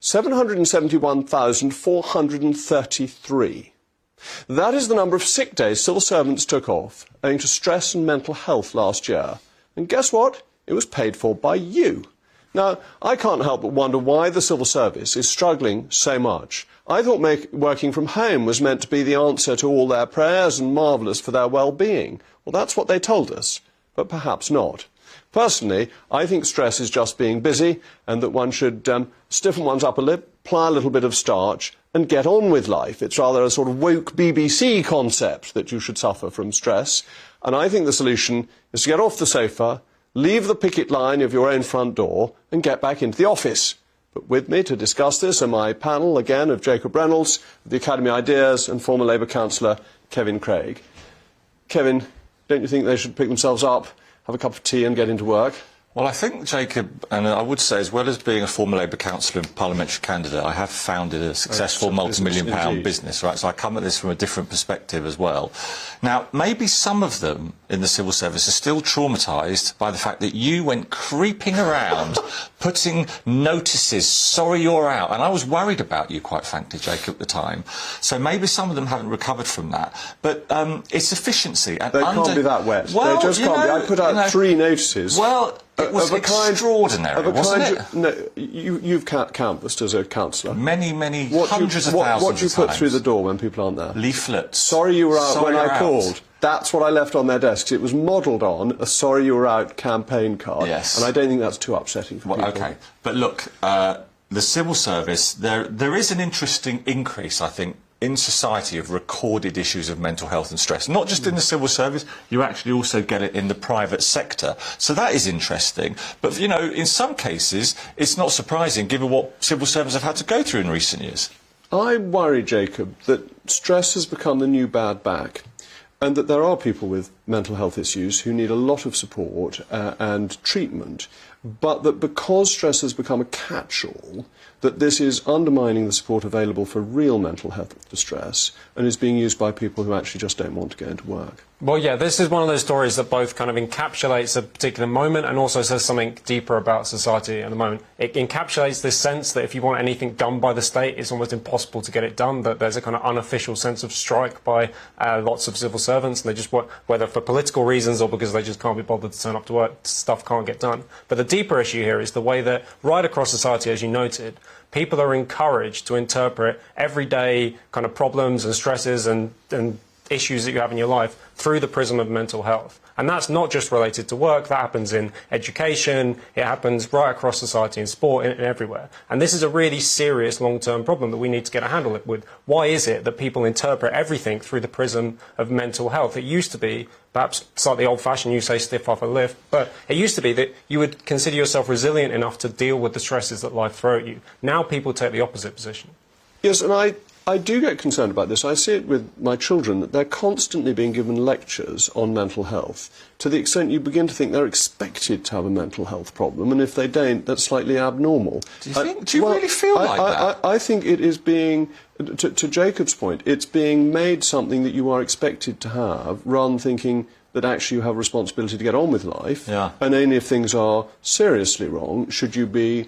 771,433. That is the number of sick days civil servants took off owing to stress and mental health last year. And guess what? It was paid for by you. Now, I can't help but wonder why the civil service is struggling so much. I thought working from home was meant to be the answer to all their prayers and marvellous for their well-being. Well, that's what they told us, but perhaps not. Personally, I think stress is just being busy and that one should stiffen one's upper lip, apply a little bit of starch and get on with life. It's rather a sort of woke BBC concept that you should suffer from stress. And I think the solution is to get off the sofa, leave the picket line of your own front door and get back into the office. But with me to discuss this are my panel, again, of Jacob Reynolds, the Academy Ideas, and former Labour councillor Kevin Craig. Kevin, don't you think they should pick themselves up, have a cup of tea and get into work? Well, I think, Jacob, and I would say, as well as being a former Labour councillor and parliamentary candidate, I have founded a successful multi-million-pound business, right? So I come at this from a different perspective as well. Now, maybe some of them in the civil service are still traumatised by the fact that you went creeping around putting notices, sorry you're out. And I was worried about you, quite frankly, Jacob, at the time. So maybe some of them haven't recovered from that. But it's efficiency. And they can't be that wet. Well, they just can't be. I put out 3 notices. Well, it was extraordinary, wasn't it? No, you've canvassed as a councillor. Many, hundreds of thousands What do you put through the door when people aren't there? Leaflets. Sorry you were out when I called. That's what I left on their desks. It was modelled on a sorry you were out campaign card. Yes. And I don't think that's too upsetting for people. OK. But look, the civil service, there is an interesting increase, I think, in society of recorded issues of mental health and stress. Not just in the civil service, you actually also get it in the private sector. So that is interesting. But, you know, in some cases, it's not surprising, given what civil servants have had to go through in recent years. I worry, Jacob, that stress has become the new bad back, and that there are people with mental health issues who need a lot of support and treatment, but that because stress has become a catch-all, that this is undermining the support available for real mental health distress and is being used by people who actually just don't want to go into work. Well, yeah, this is one of those stories that both kind of encapsulates a particular moment and also says something deeper about society at the moment. It encapsulates this sense that if you want anything done by the state, it's almost impossible to get it done, that there's a kind of unofficial sense of strike by lots of civil servants, and they just, whether for political reasons or because they just can't be bothered to turn up to work, stuff can't get done. But the deeper issue here is the way that right across society, as you noted, people are encouraged to interpret everyday kind of problems and stresses and issues that you have in your life through the prism of mental health. And that's not just related to work, that happens in education, it happens right across society, in sport, and everywhere. And this is a really serious long-term problem that we need to get a handle with. Why is it that people interpret everything through the prism of mental health? It used to be, perhaps slightly old-fashioned, you say stiff upper lip, but it used to be that you would consider yourself resilient enough to deal with the stresses that life throws at you. Now people take the opposite position. Yes, and I do get concerned about this. I see it with my children, that they're constantly being given lectures on mental health, to the extent you begin to think they're expected to have a mental health problem, and if they don't, that's slightly abnormal. Do you really feel like that? I think it is being, to Jacob's point, it's being made something that you are expected to have, rather than thinking that actually you have a responsibility to get on with life, and only if things are seriously wrong should you be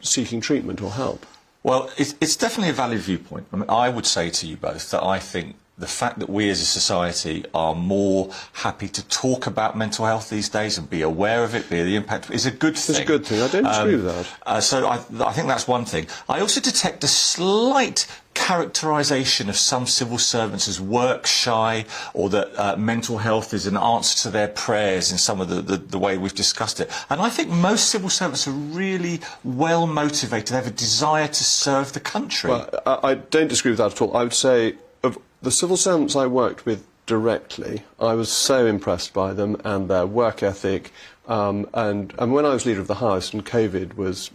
seeking treatment or help. Well, it's definitely a valid viewpoint. I mean, I would say to you both that I think the fact that we as a society are more happy to talk about mental health these days and be aware of it, be the impact, is a good thing. It's a good thing. I don't disagree with that. So I think that's one thing. I also detect a slight characterisation of some civil servants as work shy, or that mental health is an answer to their prayers in some of the way we've discussed it. And I think most civil servants are really well motivated. They have a desire to serve the country. Well, I don't disagree with that at all. I would say of the civil servants I worked with directly, I was so impressed by them and their work ethic. And when I was leader of the House and COVID was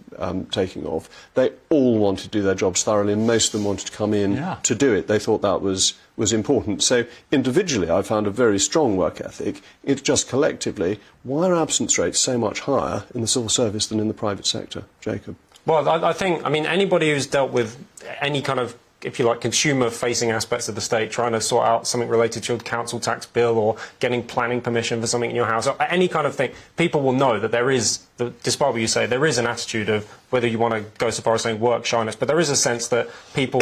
taking off, they all wanted to do their jobs thoroughly, and most of them wanted to come in to do it. They thought that was important. So individually, I found a very strong work ethic. It's just collectively, why are absence rates so much higher in the civil service than in the private sector? Jacob? Well, I think, anybody who's dealt with any kind of, if you like, consumer-facing aspects of the state, trying to sort out something related to your council tax bill or getting planning permission for something in your house, or any kind of thing, people will know that there is, despite what you say, there is an attitude of whether you want to go so far as saying work shyness, but there is a sense that people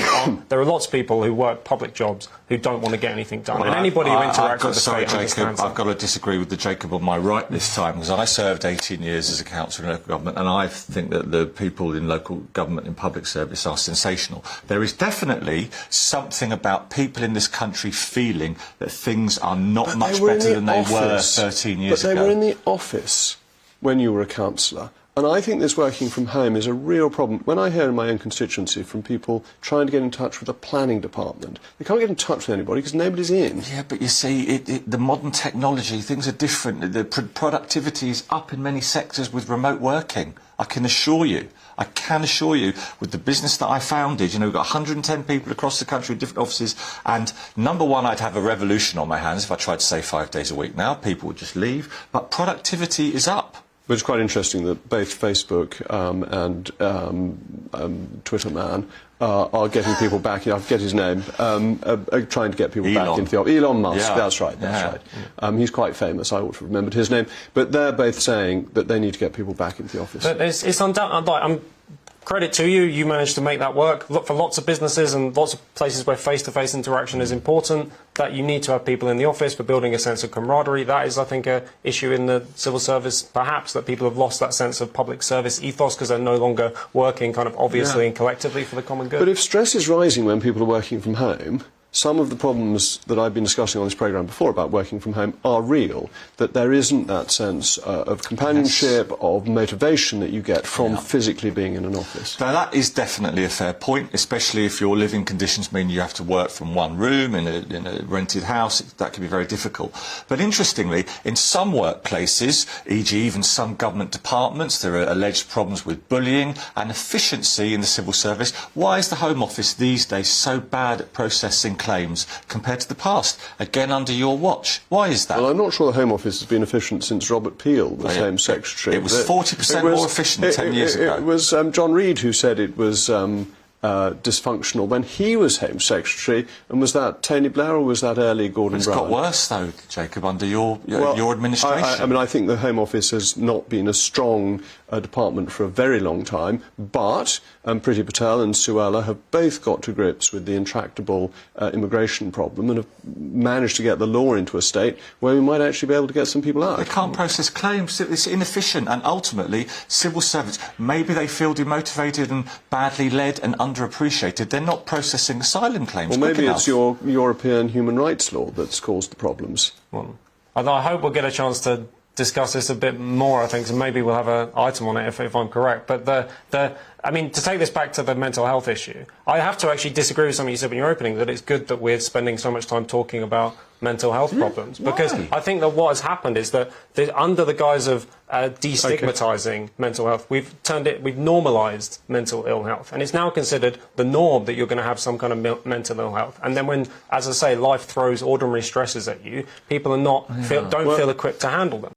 there are lots of people who work public jobs who don't want to get anything done. Well, and anybody who interacts with the sorry, state understands Jacob, I've got to disagree with the Jacob on my right this time, because I served 18 years as a councillor in local government, and I think that the people in local government in public service are sensational. There is definitely something about people in this country feeling that things are not much better than they were 13 years ago. But they were in the office when you were a councillor. And I think this working from home is a real problem. When I hear in my own constituency from people trying to get in touch with the planning department, they can't get in touch with anybody because nobody's in. Yeah, but you see, the modern technology, things are different. The productivity is up in many sectors with remote working. I can assure you, with the business that I founded, we've got 110 people across the country in different offices, and number one, I'd have a revolution on my hands if I tried to say 5 days a week now. People would just leave. But productivity is up. But it's quite interesting that both Facebook and Twitter man are getting people back. I forget his name. Trying to get people back into the office. Elon Musk. Yeah. That's right. He's quite famous. I ought to have remembered his name. But they're both saying that they need to get people back into the office. But it's undoubtedly. Credit to you, you managed to make that work. Look, for lots of businesses and lots of places where face-to-face interaction is important, that you need to have people in the office for building a sense of camaraderie. That is, I think, an issue in the civil service, perhaps, that people have lost that sense of public service ethos because they're no longer working kind of obviously and collectively for the common good. But if stress is rising when people are working from home, some of the problems that I've been discussing on this programme before about working from home are real, that there isn't that sense of companionship, of motivation that you get from physically being in an office. Now, that is definitely a fair point, especially if your living conditions mean you have to work from one room in a rented house. That can be very difficult. But interestingly, in some workplaces, e.g. even some government departments, there are alleged problems with bullying and efficiency in the civil service. Why is the Home Office these days so bad at processing claims compared to the past, again under your watch? Why is that? Well, I'm not sure the Home Office has been efficient since Robert Peel was Home Secretary. It was 40% more efficient 10 years ago. It was John Reid who said it was dysfunctional when he was Home Secretary, and was that Tony Blair or was that early Gordon Brown? It's got worse though, Jacob, under your administration. I mean, I think the Home Office has not been a strong department for a very long time, but Priti Patel and Suella have both got to grips with the intractable immigration problem and have managed to get the law into a state where we might actually be able to get some people out. They can't process claims. It's inefficient, and ultimately, civil servants, maybe they feel demotivated and badly led and underappreciated. They're not processing asylum claims. Well, maybe it's your European human rights law that's caused the problems. Well, I hope we'll get a chance to discuss this a bit more, I think, so maybe we'll have an item on it if I'm correct. But I mean, to take this back to the mental health issue, I have to actually disagree with something you said in your opening, that it's good that we're spending so much time talking about mental health problems. Because I think that what has happened is that under the guise of destigmatising mental health, we've normalised mental ill health. And it's now considered the norm that you're going to have some kind of mental ill health. And then when, as I say, life throws ordinary stresses at you, people are don't feel equipped to handle them.